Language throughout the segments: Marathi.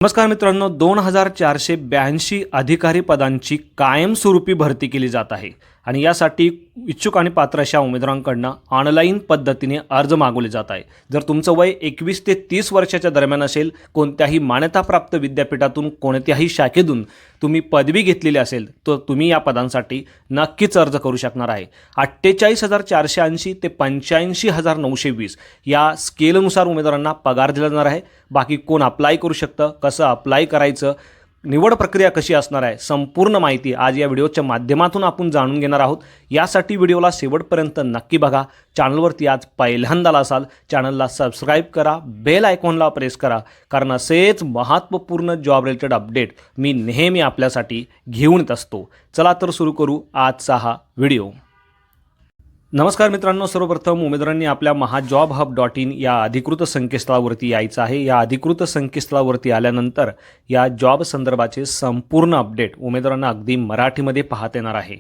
नमस्कार मित्रांनो, 2482 अधिकारी पदांची कायमस्वरूपी भरती केली जात आहे आणि यासाठी इच्छुक आणि पात्र अशा उमेदवारांकडून ऑनलाईन पद्धतीने अर्ज मागवले जात आहे। जर तुमचं वय 21 ते 30 वर्षाच्या दरम्यान असेल, कोणत्याही मान्यताप्राप्त विद्यापीठातून कोणत्याही शाखेतून तुम्ही पदवी घेतलेली असेल, तर तुम्ही या पदांसाठी नक्कीच अर्ज करू शकणार आहे। 48480 ते 85920 या स्केलनुसार उमेदवारांना पगार दिला जाणार आहे। बाकी कोण अप्लाय करू शकतं, कसं अप्लाय करायचं, निवड प्रक्रिया कशी असणार आहे, संपूर्ण माहिती आज या व्हिडिओच्या माध्यमातून आपण जाणून घेणार आहोत। यासाठी व्हिडिओला शेवटपर्यंत नक्की बघा। चॅनलवरती आज पहिल्यांदा असाल, चॅनलला सबस्क्राईब करा, बेल आयकॉनला प्रेस करा, कारण असेच महत्त्वपूर्ण जॉब रिलेटेड अपडेट मी नेहमी आपल्यासाठी घेऊन येत असतो। चला तर सुरू करू आजचा हा व्हिडिओ। नमस्कार मित्रांनो, सर्वप्रथम उमेदवारांनी आपल्या mahajobhub.in या अधिकृत संकेतस्थळावरती यायचं आहे। या अधिकृत संकेतस्थळावरती आल्यानंतर या जॉब संदर्भाचे संपूर्ण अपडेट उमेदवारांना अगदी मराठीमध्ये पाहता येणार आहे।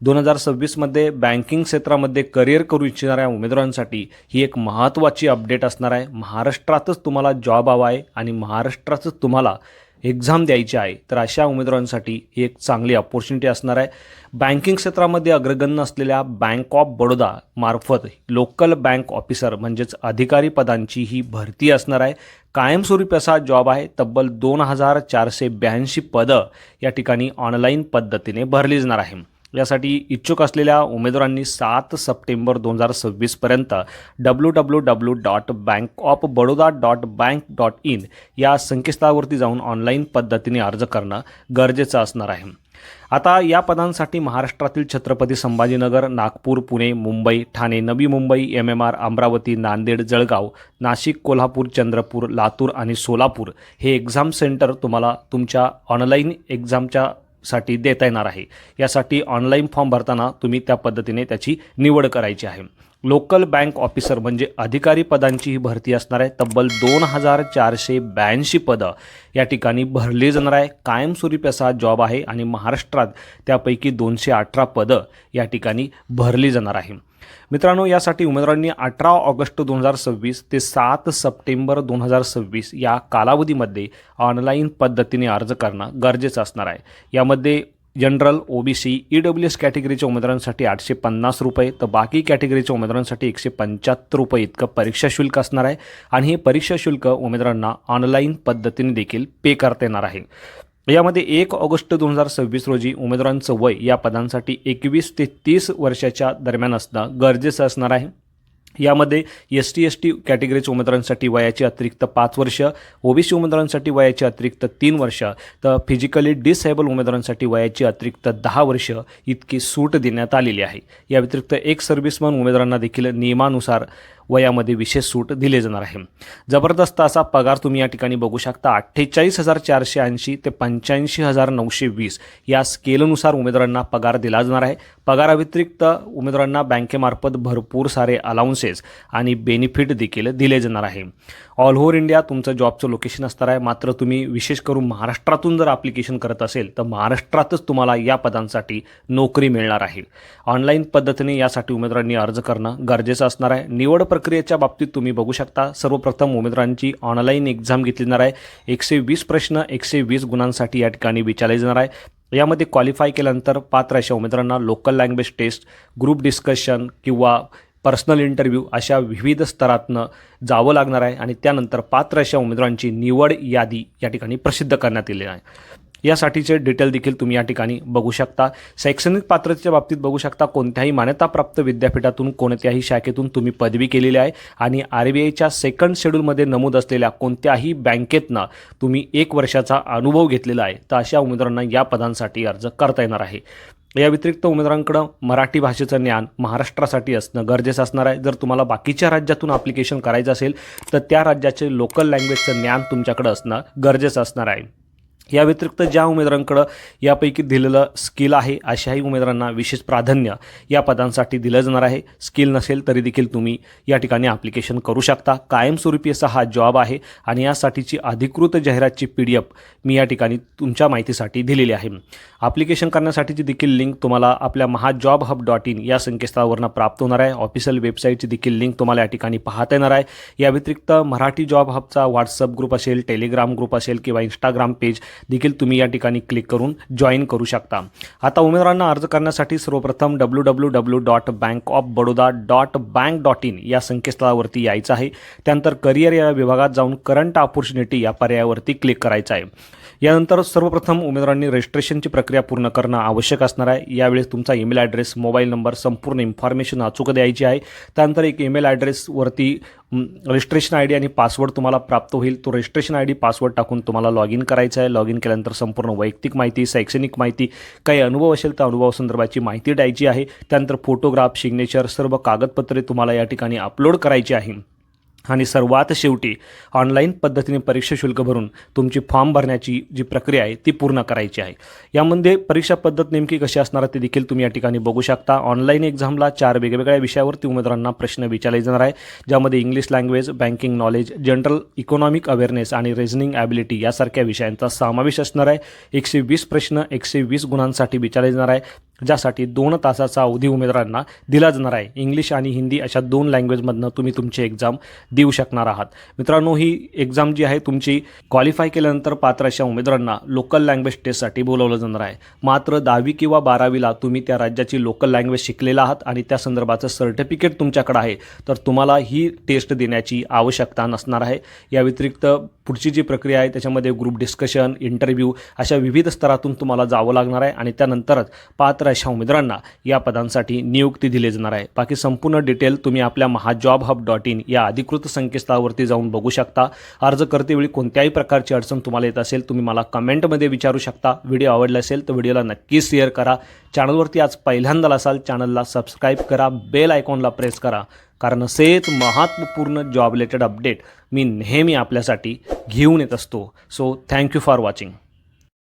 2026 मध्ये बँकिंग क्षेत्रामध्ये करिअर करू इच्छिणाऱ्या उमेदवारांसाठी ही एक महत्त्वाची अपडेट असणार आहे। महाराष्ट्रातच तुम्हाला जॉब हवा आहे आणि महाराष्ट्रातच तुम्हाला एक्झाम द्यायची आहे, तर अशा उमेदवारांसाठी ही एक चांगली अपॉर्च्युनिटी असणार आहे। बँकिंग क्षेत्रामध्ये अग्रगण्य असलेल्या बँक ऑफ बडोदा मार्फत लोकल बँक ऑफिसर म्हणजेच अधिकारी पदांची ही भरती असणार आहे। कायमस्वरूपी असा जॉब आहे। तब्बल 2482 पदं या ठिकाणी ऑनलाईन पद्धतीने भरली जाणार आहे। यासाठी इच्छुक असलेल्या उमेदवारांनी 7 सप्टेंबर 2026 पर्यंत www.bankofbaroda.bank.in या संकेतस्थळावरती जाऊन ऑनलाईन पद्धतीने अर्ज करणं गरजेचं असणार आहे। आता या पदांसाठी महाराष्ट्रातील छत्रपती संभाजीनगर, नागपूर, पुणे, मुंबई, ठाणे, नवी मुंबई, MMR, अमरावती, नांदेड, जळगाव, नाशिक, कोल्हापूर, चंद्रपूर, लातूर आणि सोलापूर हे एक्झाम सेंटर तुम्हाला तुमच्या ऑनलाईन एक्झामच्या साठी देता येणार आहे। यासाठी ऑनलाईन फॉर्म भरताना तुम्ही त्या पद्धतीने त्याची निवड करायची आहे। लोकल बँक ऑफिसर म्हणजे अधिकारी पदांची ही भरती असणार आहे। तब्बल 2482 पदं या ठिकाणी भरली जाणार आहे। कायमस्वरूपी असा जॉब आहे आणि महाराष्ट्रात त्यापैकी 218 पदं या ठिकाणी भरली जाणार आहे। मित्रांनो, यासाठी उमेदवारांनी 18 ऑगस्ट 2026 ते 7 सप्टेंबर 2026 या कालावधीमध्ये ऑनलाईन पद्धतीने अर्ज करणं गरजेचं असणार आहे। यामध्ये जनरल, OBC, EWS कॅटेगरीच्या उमेदवारांसाठी 850 रुपये, तर बाकी कॅटेगरीच्या उमेदवारांसाठी 175 रुपये इतकं परीक्षा शुल्क असणार आहे आणि हे परीक्षा शुल्क उमेदवारांना ऑनलाईन पद्धतीने देखील पे करता येणार आहे। यामध्ये 1 ऑगस्ट 2026 रोजी उमेदवारांचं वय या पदांसाठी 21 ते 30 वर्षाच्या दरम्यान असणं गरजेचं असणार आहे। यामध्ये ST कॅटेगरीच्या उमेदवारांसाठी वयाची अतिरिक्त 5 वर्ष, OBC उमेदवारांसाठी वयाची अतिरिक्त 3 वर्ष, तर फिजिकली डिसेबल उमेदवारांसाठी वयाची अतिरिक्त 10 वर्ष इतकी सूट देण्यात आलेली आहे। या व्यतिरिक्त एक सर्व्हिसमन उमेदवारांना देखील नियमानुसार वयामध्ये विशेष सूट दिले जाणार आहे। जबरदस्त असा पगार तुम्ही या ठिकाणी बघू शकता। 48480 ते 85920 या स्केलनुसार उमेदवारांना पगार दिला जाणार आहे। पगाराव्यतिरिक्त उमेदवारांना बँकेमार्फत भरपूर सारे अलाउन्सेस आणि बेनिफिट देखील दिले जाणार आहे। ऑल ओव्हर इंडिया तुमचं जॉबचं लोकेशन असणार आहे, मात्र तुम्ही विशेष करून महाराष्ट्रातून जर ॲप्लिकेशन करत असेल तर महाराष्ट्रातच तुम्हाला या पदांसाठी नोकरी मिळणार आहे। ऑनलाईन पद्धतीने यासाठी उमेदवारांनी अर्ज करणं गरजेचं असणार आहे। निवड प्रक्रियेच्या बाबतीत तुम्ही बघू शकता, सर्वप्रथम उमेदवारांची ऑनलाईन एक्झाम घेतली जाणार आहे। 120 प्रश्न 120 गुणांसाठी या ठिकाणी विचारले जाणार आहे। यामध्ये क्वालिफाय केल्यानंतर पात्र अशा उमेदवारांना local language test, group discussion किंवा पर्सनल इंटरव्ह्यू अशा विविध स्तरातनं जावं लागणार आहे आणि त्यानंतर पात्र अशा उमेदवारांची निवड यादी या ठिकाणी प्रसिद्ध करण्यात येईल आहे। यासाठीचे डिटेल देखील तुम्ही या ठिकाणी बघू शकता। शैक्षणिक पात्रतेच्या बाबतीत बघू शकता, कोणत्याही मान्यताप्राप्त विद्यापीठातून कोणत्याही शाखेतून तुम्ही पदवी केलेली आहे आणि RBIच्या सेकंड शेड्यूलमध्ये नमूद असलेल्या कोणत्याही बँकेतनं तुम्ही 1 वर्षाचा अनुभव घेतलेला आहे, तर अशा उमेदवारांना या पदांसाठी अर्ज करता येणार आहे। या व्यतिरिक्त उमेदवारांकडं मराठी भाषेचं ज्ञान महाराष्ट्रासाठी असणं गरजेचं असणार आहे। जर तुम्हाला बाकीच्या राज्यातून ॲप्लिकेशन करायचं असेल तर त्या राज्याचे लोकल लँग्वेजचं ज्ञान तुमच्याकडे असणं गरजेचं असणार आहे। या व्यतिरिक्त ज्या उमेदवारांकडं यापैकी दिलेलं स्किल आहे अशाही उमेदवारांना विशेष प्राधान्य या पदांसाठी दिलं जाणार आहे. स्किल नसेल तरी देखील तुम्ही या ठिकाणी ॲप्लिकेशन करू शकता. कायमस्वरूपी असा हा जॉब आहे आणि यासाठीची अधिकृत जाहिरातची PDF मी या ठिकाणी तुमच्या माहितीसाठी दिलेली आहे. ॲप्लिकेशन करण्यासाठीची देखील लिंक तुम्हाला आपल्या mahajobhub.in या संकेतस्थळावरून प्राप्त होणार आहे. ऑफिशियल वेबसाईटची देखील लिंक तुम्हाला या ठिकाणी पाहता येणार आहे. या व्यतिरिक्त मराठी जॉब हबचा व्हॉट्सअप ग्रुप असेल, टेलिग्राम ग्रुप असेल किंवा इंस्टाग्राम पेज देखील तुम्ही या ठिकाणी क्लिक करून जॉईन करू शकता. आता उमेदवारांना अर्ज करण्यासाठी सर्वप्रथम www.bankofbaroda.bank.in या संकेतस्थळावरती यायचं आहे. त्यानंतर करिअर या विभागात जाऊन करंट ऑपॉर्च्युनिटी या पर्यायावरती क्लिक करायचं आहे. यानंतर सर्वप्रथम उमेदवारांनी रजिस्ट्रेशनची प्रक्रिया पूर्ण करणं आवश्यक असणार आहे. यावेळेस तुमचा ईमेल ॲड्रेस, मोबाईल नंबर, संपूर्ण इन्फॉर्मेशन अचूक द्यायची आहे. त्यानंतर एक ईमेल ॲड्रेसवरती रजिस्ट्रेशन ID आणि पासवर्ड तुम्हाला प्राप्त होईल. तो रजिस्ट्रेशन ID पासवर्ड टाकून तुम्हाला लॉग इन करायचं आहे. लॉग इन केल्यानंतर संपूर्ण वैयक्तिक माहिती, शैक्षणिक माहिती, काही अनुभव असेल तर अनुभवासंदर्भाची माहिती द्यायची आहे. त्यानंतर फोटोग्राफ, सिग्नेचर, सर्व कागदपत्रे तुम्हाला या ठिकाणी अपलोड करायची आहे. आणि सर्वात शेवटी ऑनलाईन पद्धतीने परीक्षा शुल्क भरून तुमची फॉर्म भरण्याची जी प्रक्रिया आहे ती पूर्ण करायची आहे. यामध्ये परीक्षा पद्धत नेमकी कशी असणार ते देखील तुम्ही या ठिकाणी बघू शकता. ऑनलाईन एक्झामला 4 वेगवेगळ्या विषयावरती उमेदवारांना प्रश्न विचारले जाणार आहे, ज्यामध्ये English language, banking knowledge, general economic awareness आणि रिझनिंग ॲबिलिटी यासारख्या विषयांचा समावेश असणार आहे. 120 प्रश्न 120 गुणांसाठी विचारले जाणार आहे, ज्यासाठी 2 तासाचा अवधी उमेदवारांना दिला जाणार आहे. इंग्लिश आणि हिंदी अशा 2 लँग्वेजमधनं तुम्ही तुमची एक्झाम देऊ शकणार आहात. मित्रांनो, ही एक्झाम जी आहे तुमची क्वालिफाय केल्यानंतर पात्र अशा उमेदवारांना लोकल लँग्वेज टेस्टसाठी बोलावलं जाणार आहे. मात्र 10वी किंवा 12वीला तुम्ही त्या राज्याची लोकल लँग्वेज शिकलेला आहात आणि त्या संदर्भाचं सर्टिफिकेट तुमच्याकडे आहे तर तुम्हाला ही टेस्ट देण्याची आवश्यकता नसणार आहे. या व्यतिरिक्त पुढची जी प्रक्रिया आहे त्याच्यामध्ये ग्रुप डिस्कशन, इंटरव्ह्यू अशा विविध स्तरातून तुम्हाला जावं लागणार आहे आणि त्यानंतरच पात्र अशा उमेदवारांना या पदांसाठी नियुक्ती दिली जाणार आहे. बाकी संपूर्ण डिटेल तुम्ही आपल्या mahajobhub.in या अधिकृत संकेतस्थळावरती जाऊन बघू शकता. अर्ज करतेवेळी कोणत्याही प्रकारची अडचण तुम्हाला येत असेल तुम्ही मला कमेंटमध्ये विचारू शकता. व्हिडिओ आवडला असेल तर व्हिडिओला नक्की शेअर करा. चॅनलवरती आज पहिल्यांदा असाल चॅनलला सबस्क्राईब करा, बेल आयकॉनला प्रेस करा, कारण असेच महत्त्वपूर्ण जॉब रिलेटेड अपडेट मी नेहमी आपल्यासाठी घेऊन येत असतो. So thank you for watching.